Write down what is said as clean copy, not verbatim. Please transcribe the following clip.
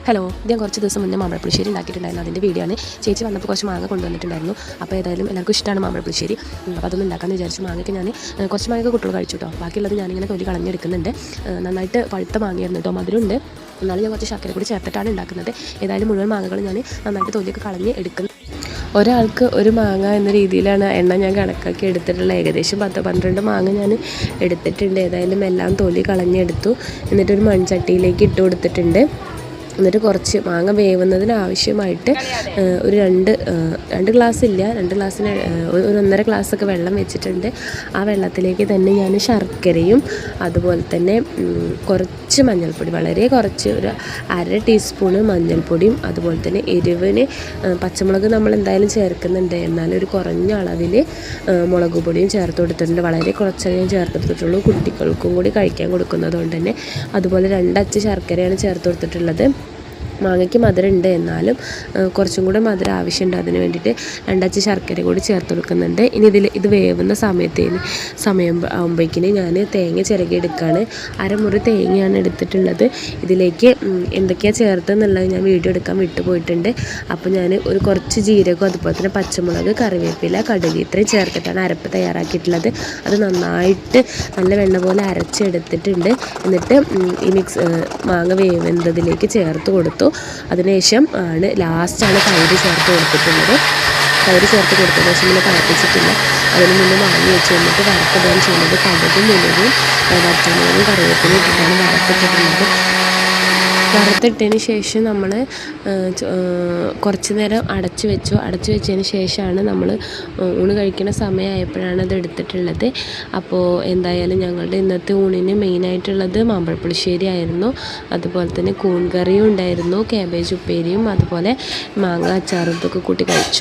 Hello, ഞാൻ കുറച്ച് ദിവസം മുന്നേ മാമ്പഴപ്പുളിശ്ശേരി ഉണ്ടാക്കിയിട്ടുണ്ടായിരുന്നു. അതിൻ്റെ വീഡിയോ ആണ്. ചേച്ചി വന്നപ്പോൾ കുറച്ച് മാങ്ങ കൊണ്ടുവന്നിട്ടുണ്ടായിരുന്നു. അപ്പോൾ ഏതായാലും എല്ലാവർക്കും ഇഷ്ടമാണ് മാമ്പഴപ്പുളിശ്ശേരി. അപ്പോൾ അതൊന്നും ഉണ്ടാക്കാമെന്ന് വിചാരിച്ചു. മാങ്ങയ്ക്ക് ഞാൻ കുറച്ച് മാങ്ങ കുട്ടികൾ കഴിച്ചു കേട്ടോ. ബാക്കിയുള്ളത് ഞാനിങ്ങനെ തൊലി കളഞ്ഞെടുക്കുന്നുണ്ട്. നന്നായിട്ട് പഴുത്ത മാങ്ങയായിരുന്നു കേട്ടോ, മധുരമുണ്ട്. എന്നാലും ഞാൻ കുറച്ച് ശർക്കര കൂടി ചേർത്തിട്ടാണ് ഉണ്ടാക്കുന്നത്. ഏതായാലും മുഴുവൻ മാങ്ങകൾ ഞാൻ നന്നായിട്ട് തൊലിയൊക്കെ കളഞ്ഞ് എടുക്കുന്നത്. ഒരാൾക്ക് ഒരു മാങ്ങ എന്ന രീതിയിലാണ് എണ്ണ ഞാൻ കണക്കാക്കി എടുത്തിട്ടുള്ളത്. ഏകദേശം 10-12 മാങ്ങ ഞാൻ എടുത്തിട്ടുണ്ട്. ഏതായാലും എല്ലാം തൊലി കളഞ്ഞെടുത്തു. എന്നിട്ടൊരു മൺചട്ടിയിലേക്ക് ഇട്ട് കൊടുത്തിട്ടുണ്ട്. എന്നിട്ട് കുറച്ച് മാങ്ങ വേവുന്നതിന് ആവശ്യമായിട്ട് ഒരു രണ്ട് ഗ്ലാസ് ഇല്ല, 2 ഗ്ലാസ്സിന് ഒരു 1.5 ഗ്ലാസ്സൊക്കെ വെള്ളം വെച്ചിട്ടുണ്ട്. ആ വെള്ളത്തിലേക്ക് തന്നെ ഞാൻ ശർക്കരയും അതുപോലെ തന്നെ കുറച്ച് മഞ്ഞൾപ്പൊടി, വളരെ കുറച്ച്, ഒരു 1/2 ടീസ്പൂണ് മഞ്ഞൾപ്പൊടിയും, അതുപോലെ തന്നെ എരിവിന് പച്ചമുളക് നമ്മൾ എന്തായാലും ചേർക്കുന്നുണ്ട്, എന്നാലും ഒരു കുറഞ്ഞ അളവിൽ മുളക് പൊടിയും ചേർത്ത് കൊടുത്തിട്ടുണ്ട്. വളരെ കുറച്ചേ ഞാൻ ചേർത്തെടുത്തിട്ടുള്ളൂ, കുട്ടികൾക്കും കൂടി കഴിക്കാൻ കൊടുക്കുന്നതുകൊണ്ട് തന്നെ. അതുപോലെ 2 അച്ച് ശർക്കരയാണ് ചേർത്ത് കൊടുത്തിട്ടുള്ളത്. മാങ്ങയ്ക്ക് മധുരം ഉണ്ട്, എന്നാലും കുറച്ചും കൂടെ മധുരം ആവശ്യമുണ്ട്. അതിന് വേണ്ടിയിട്ട് 2 അച്ച് ശർക്കര കൂടി ചേർത്ത് കൊടുക്കുന്നുണ്ട്. ഇനി ഇത് വേവുന്ന സമയം ആകുമ്പോഴേക്കിന് ഞാൻ തേങ്ങ ചിരകിയെടുക്കുകയാണ്. 1/2 മുറി തേങ്ങയാണ് എടുത്തിട്ടുള്ളത്. ഇതിലേക്ക് എന്തൊക്കെയാണ് ചേർത്തെന്നുള്ളത് ഞാൻ വീഡിയോ എടുക്കാൻ വിട്ടുപോയിട്ടുണ്ട്. അപ്പോൾ ഞാൻ ഒരു കുറച്ച് ജീരകം, അതുപോലെ തന്നെ പച്ചമുളക്, കറിവേപ്പില, കടുക് ഇത്രയും ചേർത്തിട്ടാണ് അരപ്പ് തയ്യാറാക്കിയിട്ടുള്ളത്. അത് നന്നായിട്ട് നല്ല വെണ്ണ പോലെ അരച്ചെടുത്തിട്ടുണ്ട്. എന്നിട്ട് ഈ മാങ്ങ വേവുന്നതിലേക്ക് ചേർത്ത് കൊടുത്തു. അതിനുശേഷം ലാസ്റ്റാണ് തൈര് ചേർത്ത് കൊടുത്തിട്ടുള്ളത്. തൈര് ചേർത്ത് കൊടുത്തതിന് ശേഷം പിന്നെ തിളപ്പിച്ചിട്ടില്ല. അതിന് മുന്നേ വാങ്ങി വെച്ച് വന്നിട്ട് വറുത്തിടാൻ ചെയ്യുന്നത് കടുകും ഉലുവയും വറ്റൽമുളകും കറിവേപ്പിലയും ഇട്ടിട്ടാണ് വറുത്തിട്ടിട്ടുള്ളത്. വറുത്തിട്ടതിന് ശേഷം നമ്മൾ കുറച്ച് നേരം അടച്ചു വെച്ചതിന് ശേഷമാണ് നമ്മൾ ഊണ് കഴിക്കുന്ന സമയമായപ്പോഴാണ് അത് എടുത്തിട്ടുള്ളത്. അപ്പോൾ എന്തായാലും ഞങ്ങളുടെ ഇന്നത്തെ ഊണിന് മെയിനായിട്ടുള്ളത് മാമ്പഴപ്പുളിശ്ശേരി ആയിരുന്നു. അതുപോലെ തന്നെ കൂൺ കറിയും ഉണ്ടായിരുന്നു, കാബേജ് ഉപ്പേരിയും, അതുപോലെ മാങ്ങ അച്ചാറും ഇതൊക്കെ കൂട്ടി കഴിച്ചു.